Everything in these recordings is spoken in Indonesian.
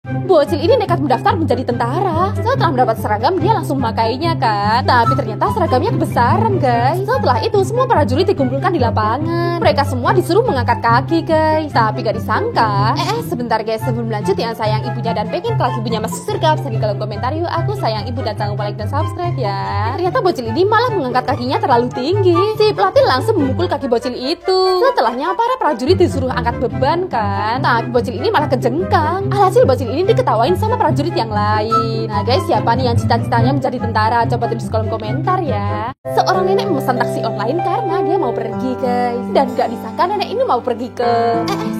Bocil ini nekat mendaftar menjadi tentara. Setelah mendapat seragam, dia langsung memakainya kan. Tapi ternyata seragamnya kebesaran guys. Setelah itu semua prajurit dikumpulkan di lapangan. Mereka semua disuruh mengangkat kaki guys. Tapi gak disangka sebentar guys, sebelum lanjut yang sayang ibunya dan pengen kelak ibunya masuk surga, bisa di kolom komentar yuk. Aku sayang ibu dan jangan lupa like dan subscribe ya. Ternyata bocil ini malah mengangkat kakinya terlalu tinggi. Si pelatih langsung memukul kaki bocil itu. Setelahnya para prajurit disuruh angkat beban kan. Tapi bocil ini malah kejengkang. Alhasil bocil ini diketawain sama prajurit yang lain. Nah guys, siapa nih yang cita-citanya menjadi tentara? Coba tulis di kolom komentar ya. Seorang nenek memesan taksi online karena dia mau pergi guys. Dan gak disangka nenek ini mau pergi ke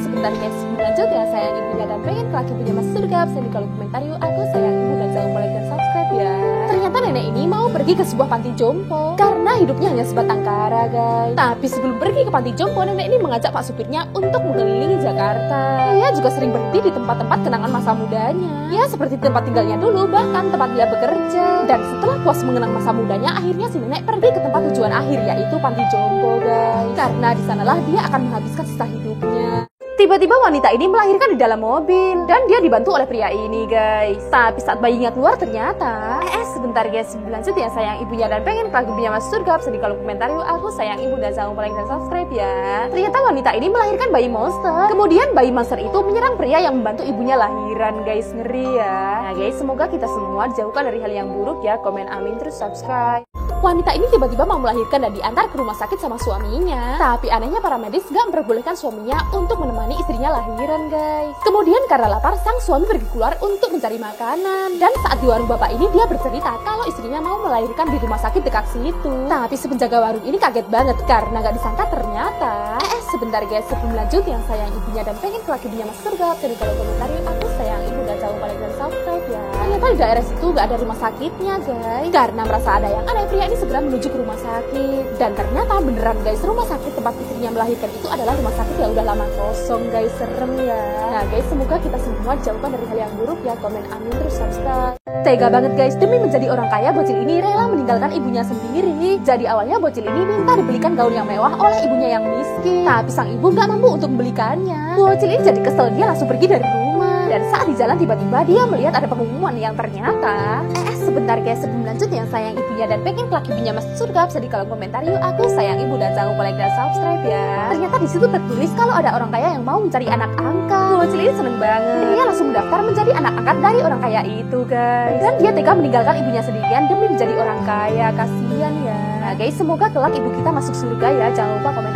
sebentar guys, sebelum lanjut ya sayang ibunya dan pengen kelak ibunya masuk surga, bisa di kolom komentar yuk. Aku sayang ibu dan jangan lupa like dan subscribe ya. Ternyata nenek ini mau pergi ke sebuah panti jompo karena hidupnya hanya sebatang kara guys. Tapi sebelum pergi ke panti jompo, nenek ini mengajak pak supirnya untuk mengelilingi Jakarta. Dia juga sering berhenti di tempat-tempat kenangan masa mudanya. Ya seperti tempat tinggalnya dulu, bahkan tempat dia bekerja. Dan setelah puas mengenang masa mudanya, akhirnya si nenek pergi ke tempat tujuan akhir, yaitu panti jompo guys. Karena di sanalah dia akan menghabiskan sisa hidupnya. Tiba-tiba wanita ini melahirkan di dalam mobil dan dia dibantu oleh pria ini guys. Tapi saat bayinya keluar ternyata sebentar guys, sebelum lanjut ya sayang ibunya dan pengen kelak ibunya masuk surga, bisa di kolom komentar yuk. Aku sayang ibu dan jangan lupa like dan subscribe ya. Ternyata wanita ini melahirkan bayi monster. Kemudian bayi monster itu menyerang pria yang membantu ibunya lahiran guys. Ngeri ya. Nah guys, semoga kita semua dijauhkan dari hal yang buruk ya. Komen amin terus subscribe. Wanita ini tiba-tiba mau melahirkan dan diantar ke rumah sakit sama suaminya. Tapi anehnya para medis gak memperbolehkan suaminya untuk menemani istrinya lahiran guys. Kemudian karena lapar, sang suami pergi keluar untuk mencari makanan. Dan saat di warung bapak ini dia bercerita kalau istrinya mau melahirkan di rumah sakit dekat situ. Tapi si penjaga warung ini kaget banget karena gak disangka ternyata sebentar guys, sebelum lanjut yang sayang ibunya dan pengen kelak ibunya masuk surga, bisa di kolom komentar yuk. Aku sayang ibu dan jangan lupa like dan subscribe ya. Ternyata di daerah situ gak ada rumah sakitnya guys. Karena merasa ada yang aneh, pria ini segera menuju ke rumah sakit. Dan ternyata beneran guys, rumah sakit tempat istrinya melahirkan itu adalah rumah sakit yang udah lama kosong guys. Serem ya. Nah guys, semoga kita semua dijauhkan dari hal yang buruk ya. Komen amin terus subscribe. Tega banget guys, demi menjadi orang kaya, bocil ini rela meninggalkan ibunya sendiri. Jadi awalnya bocil ini minta dibelikan gaun yang mewah oleh ibunya yang miskin. Tapi sang ibu gak mampu untuk membelikannya. Bocil ini jadi kesel, dia langsung pergi dari rumah. Dan saat di jalan tiba-tiba dia melihat ada pengumuman yang ternyata sebentar guys, sebelum lanjut yang sayang ibunya dan pengen kelak ibunya masuk surga, bisa di kolom komentar yuk. Aku sayang ibu dan jangan lupa like dan subscribe ya. Ternyata di situ tertulis kalau ada orang kaya yang mau mencari anak angkat. Bocil ini seneng banget. Dia langsung mendaftar menjadi anak angkat dari orang kaya itu guys. Dan dia tega meninggalkan ibunya sendirian demi menjadi orang kaya. Kasian ya. Nah guys, semoga kelak ibu kita masuk surga ya. Jangan lupa komen